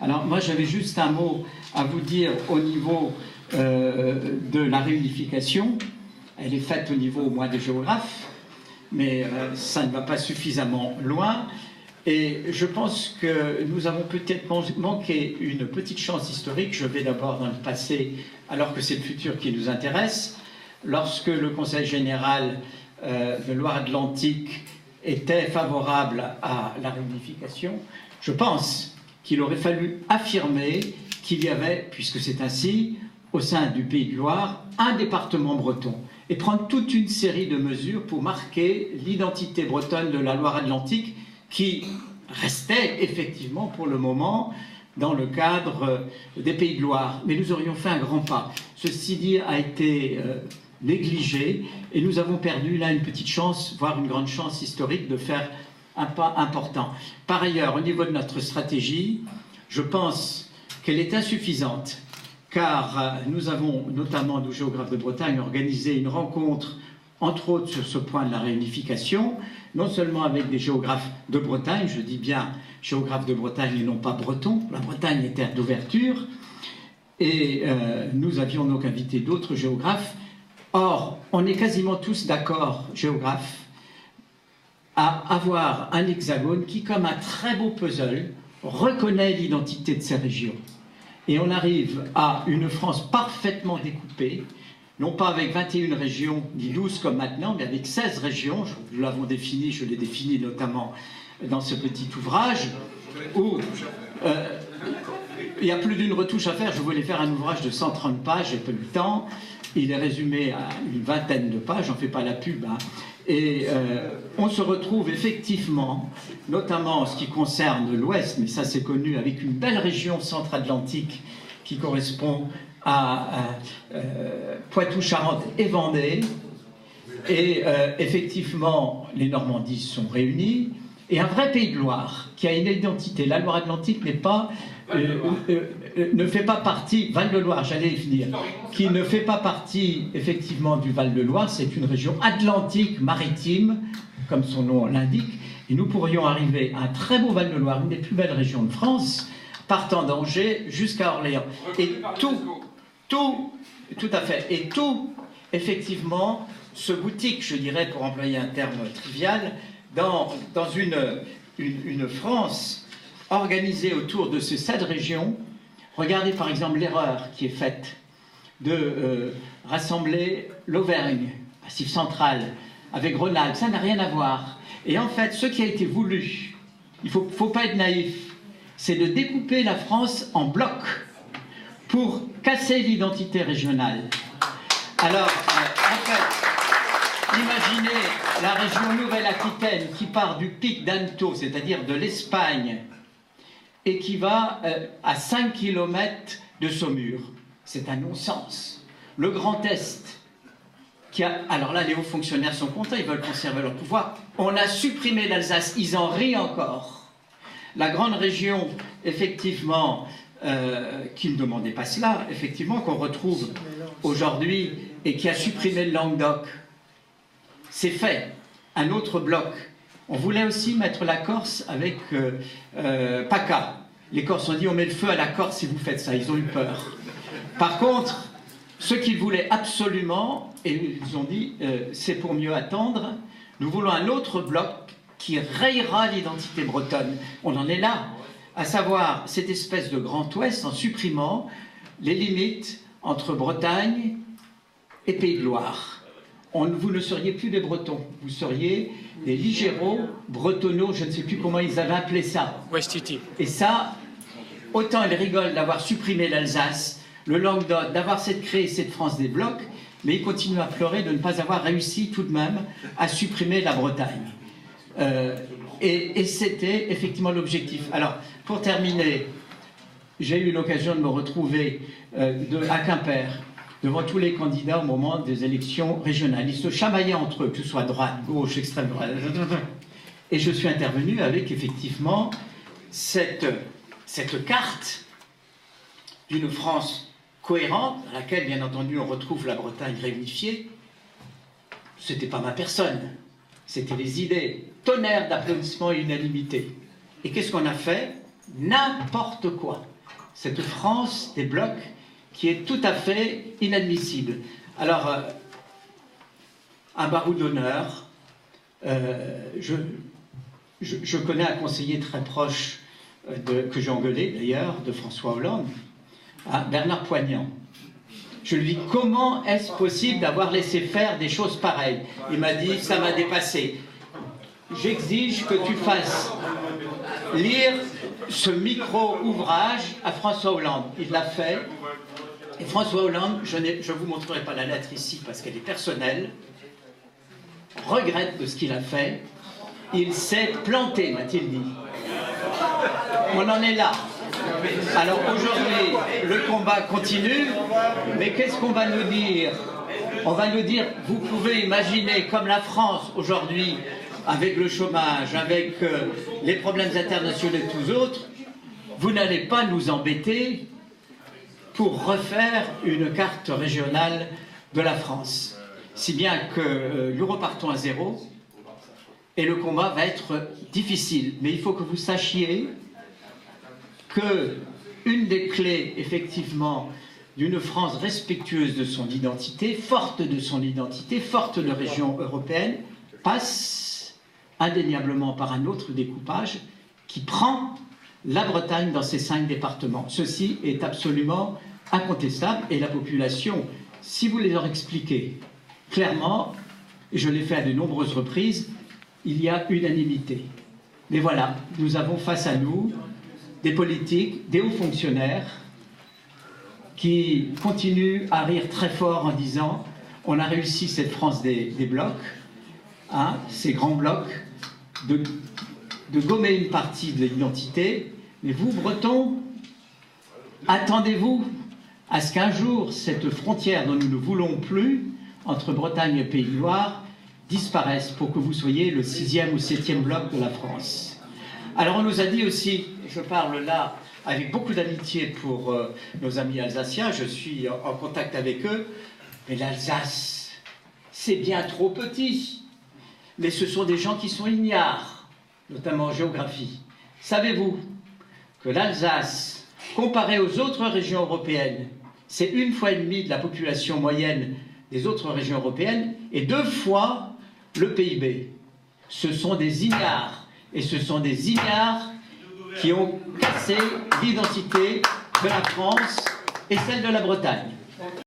Alors moi j'avais juste un mot à vous dire au niveau de la réunification. Elle est faite au niveau au moins des géographes, mais ça ne va pas suffisamment loin. Et je pense que nous avons peut-être manqué une petite chance historique. Je vais d'abord dans le passé, alors que c'est le futur qui nous intéresse. Lorsque le Conseil général de Loire-Atlantique était favorable à la réunification, je pense qu'il aurait fallu affirmer qu'il y avait, puisque c'est ainsi, au sein du Pays de Loire, un département breton, et prendre toute une série de mesures pour marquer l'identité bretonne de la Loire-Atlantique, qui restait effectivement pour le moment dans le cadre des Pays de Loire. Mais nous aurions fait un grand pas. Ceci dit a été négligé, et nous avons perdu là une petite chance, voire une grande chance historique de faire un pas important. Par ailleurs, au niveau de notre stratégie, je pense qu'elle est insuffisante, car nous avons, notamment nous géographes de Bretagne, organisé une rencontre, entre autres sur ce point de la réunification, non seulement avec des géographes de Bretagne, je dis bien géographes de Bretagne et non pas bretons, la Bretagne est terre d'ouverture, et nous avions donc invité d'autres géographes. Or, on est quasiment tous d'accord, géographes, à avoir un hexagone qui, comme un très beau puzzle, reconnaît l'identité de ces régions. Et on arrive à une France parfaitement découpée, non pas avec 21 régions, ni 12 comme maintenant, mais avec 16 régions. Nous l'avons défini, je l'ai défini notamment dans ce petit ouvrage, où il y a plus d'une retouche à faire. Je voulais faire un ouvrage de 130 pages, j'ai pas eu le temps. Il est résumé à une vingtaine de pages, j'en fais pas la pub, hein. Et on se retrouve effectivement, notamment en ce qui concerne l'Ouest, mais ça c'est connu, avec une belle région centre-atlantique qui correspond à Poitou-Charentes et Vendée. Et effectivement, les Normandies sont réunies. Et un vrai Pays de Loire qui a une identité. La Loire-Atlantique n'est pas, ne fait pas partie, Val-de-Loire, j'allais y venir, qui ne fait pas partie effectivement du Val-de-Loire. C'est une région atlantique maritime, comme son nom l'indique. Et nous pourrions arriver à un très beau Val-de-Loire, une des plus belles régions de France, partant d'Angers jusqu'à Orléans. Et tout à fait. Et tout, effectivement, se boutique, je dirais, pour employer un terme trivial, dans une France organisée autour de ces 7 régions. Regardez par exemple l'erreur qui est faite de rassembler l'Auvergne, Massif central, avec Rhône-Alpes. Ça n'a rien à voir. Et en fait, ce qui a été voulu, il ne faut pas être naïf, c'est de découper la France en blocs pour casser l'identité régionale. Alors, en fait, imaginez la région Nouvelle-Aquitaine qui part du pic d'Anto, c'est-à-dire de l'Espagne, et qui va à 5 km de Saumur. C'est un non-sens. Le Grand Est, qui a... Alors là, les hauts fonctionnaires sont contents, ils veulent conserver leur pouvoir. On a supprimé l'Alsace, ils en rient encore. La grande région, effectivement, qui ne demandait pas cela, effectivement, qu'on retrouve aujourd'hui, et qui a supprimé le Languedoc, c'est fait. Un autre bloc. On voulait aussi mettre la Corse avec PACA. Les Corses ont dit on met le feu à la Corse si vous faites ça. Ils ont eu peur. Par contre, ce qu'ils voulaient absolument, et ils ont dit c'est pour mieux attendre, nous voulons un autre bloc qui rayera l'identité bretonne. On en est là, à savoir cette espèce de Grand Ouest en supprimant les limites entre Bretagne et Pays de Loire. Vous ne seriez plus des Bretons, vous seriez des Ligéraux, Bretonneaux, je ne sais plus comment ils avaient appelé ça. Ouestiti. Et ça, autant ils rigolent d'avoir supprimé l'Alsace, le Languedoc, d'avoir créé cette France des blocs, mais ils continuent à pleurer de ne pas avoir réussi tout de même à supprimer la Bretagne. Et c'était effectivement l'objectif. Alors, pour terminer, j'ai eu l'occasion de me retrouver à Quimper, devant tous les candidats au moment des élections régionales. Ils se chamaillaient entre eux, que ce soit droite, gauche, extrême droite. Et je suis intervenu avec effectivement cette carte d'une France cohérente, dans laquelle, bien entendu, on retrouve la Bretagne réunifiée. Ce n'était pas ma personne, c'était les idées. Tonnerre d'applaudissements et unanimité. Et qu'est-ce qu'on a fait? n'importe quoi. Cette France des blocs qui est tout à fait inadmissible. Alors, un barreau d'honneur, je connais un conseiller très proche, que j'ai engueulé d'ailleurs, de François Hollande, Bernard Poignant. Je lui dis, comment est-ce possible d'avoir laissé faire des choses pareilles? Il m'a dit, ça m'a dépassé. J'exige que tu fasses lire ce micro-ouvrage à François Hollande. Il l'a fait. Et François Hollande, je ne vous montrerai pas la lettre ici parce qu'elle est personnelle, regrette de ce qu'il a fait. Il s'est planté, m'a-t-il dit. On en est là. Alors aujourd'hui, le combat continue, mais qu'est-ce qu'on va nous dire? On va nous dire, vous pouvez imaginer comme la France aujourd'hui, avec le chômage, avec les problèmes internationaux et tous autres, vous n'allez pas nous embêter pour refaire une carte régionale de la France. Si bien que nous repartons à zéro et le combat va être difficile. Mais il faut que vous sachiez que une des clés, effectivement, d'une France respectueuse de son identité, forte de son identité, forte de région européenne, passe indéniablement par un autre découpage qui prend la Bretagne dans ses 5 départements. Ceci est absolument incontestable et la population, si vous les leur expliquez clairement, et je l'ai fait à de nombreuses reprises, il y a unanimité. Mais voilà, nous avons face à nous des politiques, des hauts fonctionnaires qui continuent à rire très fort en disant on a réussi cette France des blocs, ces grands blocs, de gommer une partie de l'identité. Mais vous, Bretons, attendez-vous à ce qu'un jour cette frontière dont nous ne voulons plus entre Bretagne et Pays de Loire disparaisse pour que vous soyez le 6e ou 7e bloc de la France. Alors on nous a dit aussi, je parle là avec beaucoup d'amitié pour nos amis alsaciens, je suis en contact avec eux, mais l'Alsace, c'est bien trop petit. Mais ce sont des gens qui sont ignares, notamment en géographie. Savez-vous que l'Alsace, comparée aux autres régions européennes, c'est 1,5 fois de la population moyenne des autres régions européennes et 2 fois le PIB. Ce sont des ignares. Et ce sont des ignares qui ont cassé l'identité de la France et celle de la Bretagne.